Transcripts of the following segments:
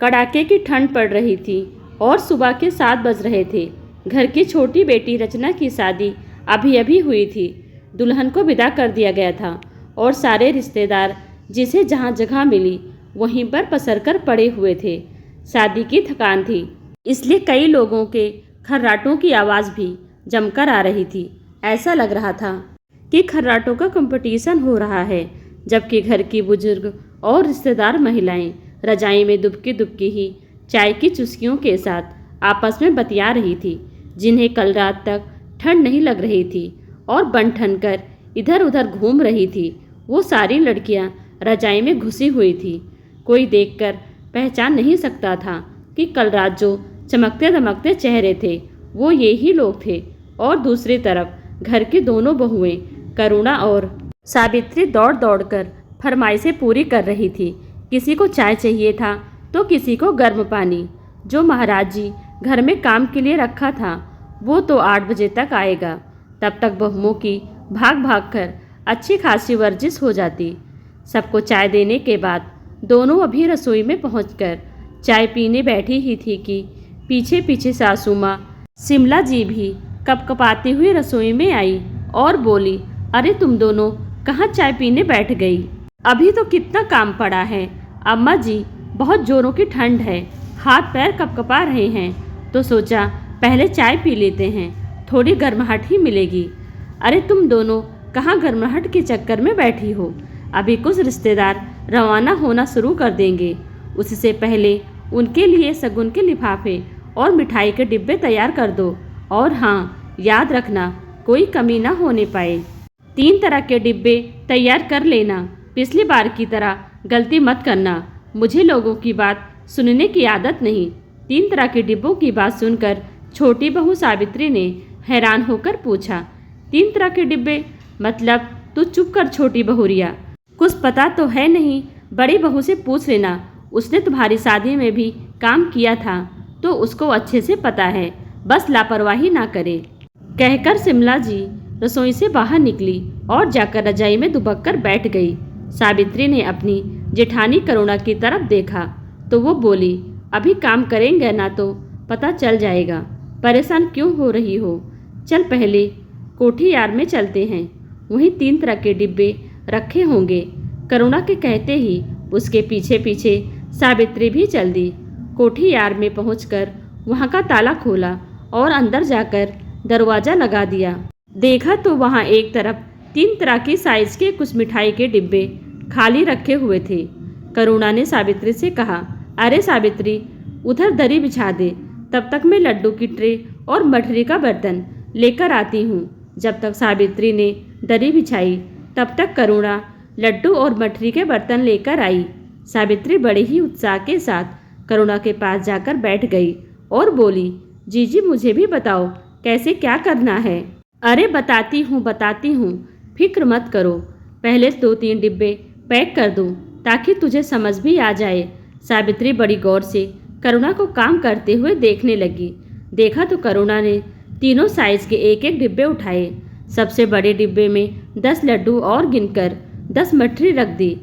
कड़ाके की ठंड पड़ रही थी और सुबह के 7 बज रहे थे। घर की छोटी बेटी रचना की शादी अभी अभी हुई थी। दुल्हन को विदा कर दिया गया था और सारे रिश्तेदार जिसे जहाँ जगह मिली वहीं पर पसरकर पड़े हुए थे। शादी की थकान थी, इसलिए कई लोगों के खर्राटों की आवाज़ भी जमकर आ रही थी। ऐसा लग रहा था कि खर्राटों का कंपटीशन हो रहा है, जबकि घर की बुजुर्ग और रिश्तेदार महिलाएं रजाई में दुबकी दुबकी ही चाय की चुस्कियों के साथ आपस में बतिया रही थी, जिन्हें कल रात तक ठंड नहीं लग रही थी और बन ठन कर इधर उधर घूम रही थी। वो सारी लड़कियां रजाई में घुसी हुई थी। कोई देखकर पहचान नहीं सकता था कि कल रात जो चमकते दमकते चेहरे थे वो ये ही लोग थे। और दूसरी तरफ घर की दोनों बहुएं करुणा और सावित्री दौड़ दौड़ कर फरमाइशें पूरी कर रही थी। किसी को चाय चाहिए था तो किसी को गर्म पानी। जो महाराज जी घर में काम के लिए रखा था वो तो 8 बजे तक आएगा। तब तक बहुओं की भाग भाग कर अच्छी खासी वर्जिश हो जाती। सबको चाय देने के बाद दोनों अभी रसोई में पहुंचकर चाय पीने बैठी ही थी कि पीछे पीछे सासू माँ शिमला जी भी कपकपाती हुई रसोई में आई और बोली, अरे तुम दोनों कहाँ चाय पीने बैठ गई? अभी तो कितना काम पड़ा है। अम्मा जी बहुत जोरों की ठंड है, हाथ पैर कपकपा रहे हैं, तो सोचा पहले चाय पी लेते हैं, थोड़ी गर्माहट ही मिलेगी। अरे तुम दोनों कहाँ गर्माहट के चक्कर में बैठी हो? अभी कुछ रिश्तेदार रवाना होना शुरू कर देंगे, उससे पहले उनके लिए शगुन के लिफाफे और मिठाई के डिब्बे तैयार कर दो। और हाँ, याद रखना कोई कमी ना होने पाए। 3 तरह के डिब्बे तैयार कर लेना, पिछली बार की तरह गलती मत करना। मुझे लोगों की बात सुनने की आदत नहीं। 3 तरह के डिब्बों की बात सुनकर छोटी बहू सावित्री ने हैरान होकर पूछा, 3 तरह के डिब्बे मतलब? तू चुप कर छोटी बहुरिया, कुछ पता तो है नहीं? बड़ी बहू से पूछ लेना, उसने तुम्हारी शादी में भी काम किया था तो उसको अच्छे से पता है, बस लापरवाही ना करे। कहकर शिमला जी रसोई से बाहर निकली और जाकर रजाई में दुबक कर बैठ गई। सावित्री ने अपनी जेठानी करुणा की तरफ देखा तो वो बोली, अभी काम करेंगे ना तो पता चल जाएगा, परेशान क्यों हो रही हो? चल पहले कोठी यार में चलते हैं, वहीं 3 तरह के डिब्बे रखे होंगे। करुणा के कहते ही उसके पीछे पीछे सावित्री भी चल दी। कोठी यार में पहुंचकर वहां का ताला खोला और अंदर जाकर दरवाज़ा लगा दिया। देखा तो वहां एक तरफ 3 तरह की साइज के कुछ मिठाई के डिब्बे खाली रखे हुए थे। करुणा ने सावित्री से कहा, अरे सावित्री, उधर दरी बिछा दे, तब तक मैं लड्डू की ट्रे और मठरी का बर्तन लेकर आती हूँ। जब तक सावित्री ने दरी बिछाई तब तक करुणा लड्डू और मठरी के बर्तन लेकर आई। सावित्री बड़े ही उत्साह के साथ करुणा के पास जाकर बैठ गई और बोली, जीजी मुझे भी बताओ कैसे क्या करना है? अरे बताती हूँ, फिक्र मत करो, पहले 2-3 डिब्बे पैक कर दूँ ताकि तुझे समझ भी आ जाए। सावित्री बड़ी गौर से करुणा को काम करते हुए देखने लगी। देखा तो करुणा ने तीनों साइज के 1-1 डिब्बे उठाए। सबसे बड़े डिब्बे में 10 लड्डू और गिनकर 10 मठरी रख दी।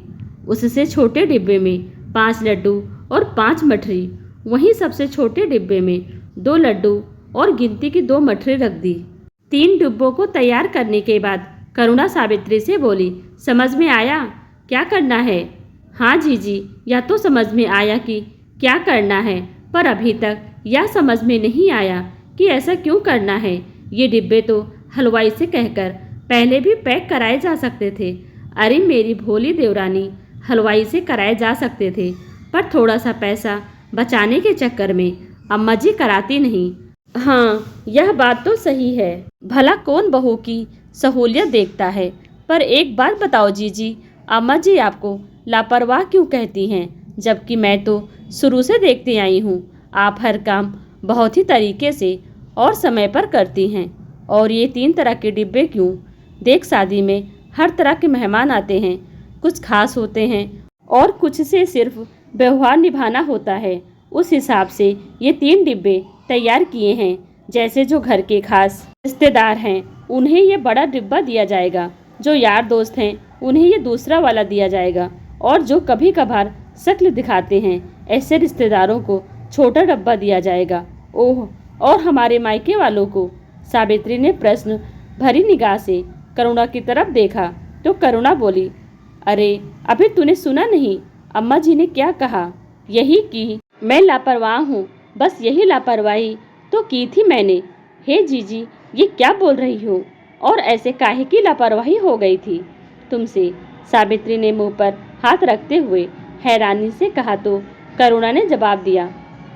उससे छोटे डिब्बे में 5 लड्डू और 5 मठरी, वहीं सबसे छोटे डिब्बे में 2 लड्डू और गिनती की 2 मठरी रख दी। 3 डिब्बों को तैयार करने के बाद करुणा सावित्री से बोली, समझ में आया क्या करना है? हाँ जीजी, यह तो समझ में आया कि क्या करना है, पर अभी तक यह समझ में नहीं आया कि ऐसा क्यों करना है। ये डिब्बे तो हलवाई से कहकर पहले भी पैक कराए जा सकते थे। अरे मेरी भोली देवरानी, हलवाई से कराए जा सकते थे, पर थोड़ा सा पैसा बचाने के चक्कर में अम्मा जी कराती नहीं। हाँ, यह बात तो सही है, भला कौन बहू की सहूलियत देखता है। पर एक बात बताओ जीजी, अम्मा जी आपको लापरवाह क्यों कहती हैं, जबकि मैं तो शुरू से देखती आई हूँ आप हर काम बहुत ही तरीके से और समय पर करती हैं। और ये 3 तरह के डिब्बे क्यों? देख, शादी में हर तरह के मेहमान आते हैं, कुछ खास होते हैं और कुछ से सिर्फ व्यवहार निभाना होता है। उस हिसाब से ये 3 डिब्बे तैयार किए हैं। जैसे जो घर के खास रिश्तेदार हैं उन्हें ये बड़ा डिब्बा दिया जाएगा, जो यार दोस्त हैं उन्हें ये दूसरा वाला दिया जाएगा, और जो कभी कभार शक्ल दिखाते हैं, ऐसे रिश्तेदारों को छोटा डब्बा दिया जाएगा। ओह, और हमारे मायके वालों को? सावित्री ने प्रश्न भरी निगाह से करुणा की तरफ देखा तो करुणा बोली, अरे अभी तूने सुना नहीं? अम्मा जी ने क्या कहा? यही कि मैं लापरवाह हूँ, बस यही लापरवाही तो की थी मैंने। हे जीजी, ये क्या बोल रही हो? और ऐसे काहे की लापरवाही हो गई थी तुमसे? सावित्री ने मुंह पर हाथ रखते हुए हैरानी से कहा तो करुणा ने जवाब दिया,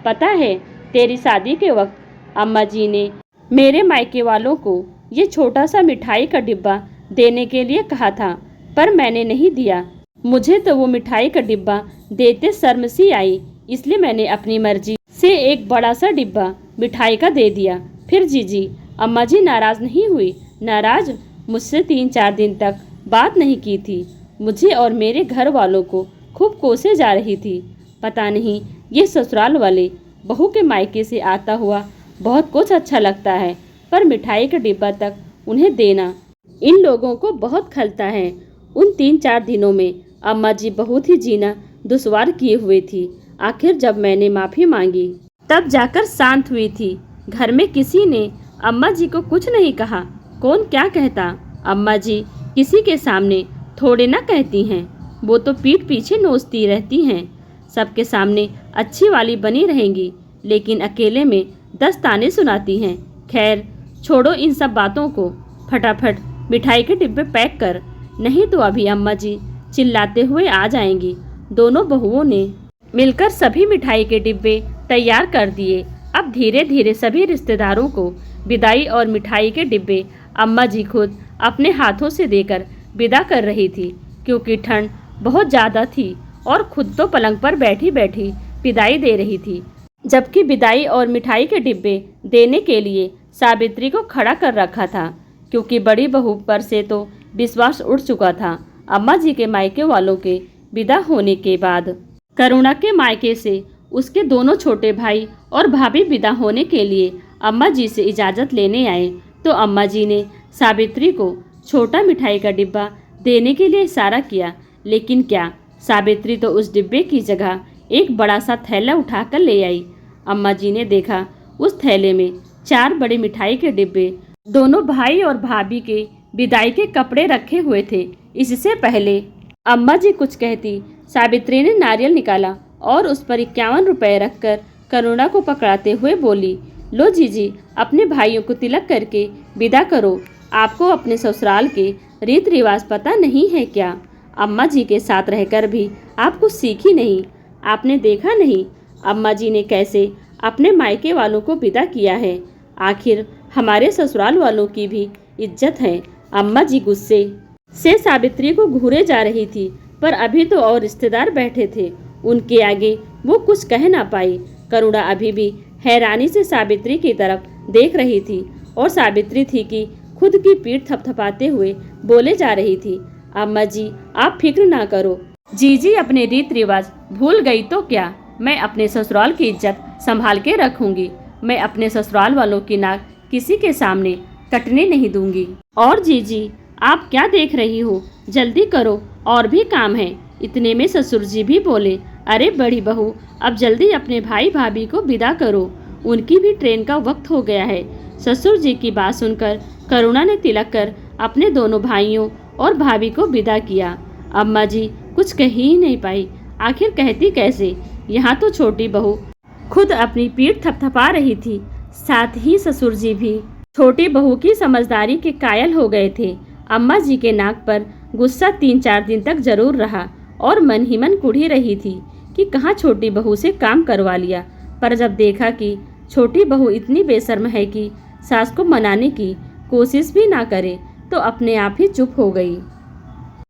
पता है, तेरी शादी के वक्त अम्मा जी ने मेरे मायके वालों को ये छोटा सा मिठाई का डिब्बा देने के लिए कहा था, पर मैंने नहीं दिया। मुझे तो वो मिठाई का डिब्बा देते शर्म सी आई, इसलिए मैंने अपनी मर्जी से एक बड़ा सा डिब्बा मिठाई का दे दिया। फिर जीजी, अम्मा जी नाराज नहीं हुई? नाराज? मुझसे 3-4 दिन तक बात नहीं की थी। मुझे और मेरे घर वालों को खूब कोसे जा रही थी। पता नहीं ये ससुराल वाले बहू के मायके से आता हुआ बहुत कुछ अच्छा लगता है, पर मिठाई का डिब्बा तक उन्हें देना इन लोगों को बहुत खलता है। उन 3-4 दिनों में अम्मा जी बहुत ही जीना दुश्वार किए हुए थी। आखिर जब मैंने माफ़ी मांगी तब जाकर शांत हुई थी। घर में किसी ने अम्मा जी को कुछ नहीं कहा। कौन क्या कहता? अम्मा जी किसी के सामने थोड़े ना कहती हैं, वो तो पीठ पीछे नोचती रहती हैं। सबके सामने अच्छी वाली बनी रहेंगी, लेकिन अकेले में 10 ताने सुनाती हैं। खैर छोड़ो इन सब बातों को, फटाफट मिठाई के डिब्बे पैक कर, नहीं तो अभी अम्मा जी चिल्लाते हुए आ जाएंगी। दोनों बहुओं ने मिलकर सभी मिठाई के डिब्बे तैयार कर दिए। अब धीरे धीरे सभी रिश्तेदारों को विदाई और मिठाई के डिब्बे अम्मा जी खुद अपने हाथों से देकर विदा कर रही थी, क्योंकि ठंड बहुत ज़्यादा थी और खुद तो पलंग पर बैठी बैठी विदाई दे रही थी, जबकि विदाई और मिठाई के डिब्बे देने के लिए सावित्री को खड़ा कर रखा था, क्योंकि बड़ी बहू पर से तो विश्वास उठ चुका था। अम्मा जी के मायके वालों के विदा होने के बाद करुणा के मायके से उसके दोनों छोटे भाई और भाभी विदा होने के लिए अम्मा जी से इजाज़त लेने आए, तो अम्मा जी ने सावित्री को छोटा मिठाई का डिब्बा देने के लिए इशारा किया। लेकिन क्या, सावित्री तो उस डिब्बे की जगह एक बड़ा सा थैला उठाकर ले आई। अम्मा जी ने देखा उस थैले में 4 बड़े मिठाई के डिब्बे, दोनों भाई और भाभी के विदाई के कपड़े रखे हुए थे। इससे पहले अम्मा जी कुछ कहती, सावित्री ने नारियल निकाला और उस पर 51 रुपए रखकर करुणा को पकड़ाते हुए बोली, लो जीजी, अपने भाइयों को तिलक करके विदा करो। आपको अपने ससुराल के रीत रिवाज पता नहीं है क्या? अम्मा जी के साथ रहकर भी आप कुछ सीखी नहीं? आपने देखा नहीं अम्मा जी ने कैसे अपने मायके वालों को विदा किया है? आखिर हमारे ससुराल वालों की भी इज्जत है। अम्मा जी गुस्से से सावित्री को घूरे जा रही थी, पर अभी तो और रिश्तेदार बैठे थे, उनके आगे वो कुछ कह ना पाई। करुणा अभी भी हैरानी से सावित्री की तरफ देख रही थी और सावित्री थी कि खुद की पीठ थपथपाते हुए बोले जा रही थी, अम्मा जी आप फिक्र ना करो, जीजी अपने रीत रिवाज भूल गई तो क्या, मैं अपने ससुराल की इज्जत संभाल के रखूंगी। मैं अपने ससुराल वालों की नाक किसी के सामने कटने नहीं दूंगी। और जीजी आप क्या देख रही हो, जल्दी करो, और भी काम है। इतने में ससुर जी भी बोले, अरे बड़ी बहू, अब जल्दी अपने भाई भाभी को विदा करो, उनकी भी ट्रेन का वक्त हो गया है। ससुर जी की बात सुनकर करुणा ने तिलक कर अपने दोनों भाइयों और भाभी को विदा किया। अम्मा जी कुछ कह ही नहीं पाई, आखिर कहती कैसे? यहाँ तो छोटी बहू खुद अपनी पीठ थपथपा रही थी, साथ ही ससुर जी भी छोटी बहू की समझदारी के कायल हो गए थे। अम्मा जी के नाक पर गुस्सा 3-4 दिन तक जरूर रहा और मन ही मन कुढ़ी रही थी कि कहाँ छोटी बहू से काम करवा लिया, पर जब देखा कि छोटी बहू इतनी बेशर्म है कि सास को मनाने की कोशिश भी ना करे, तो अपने आप ही चुप हो गई।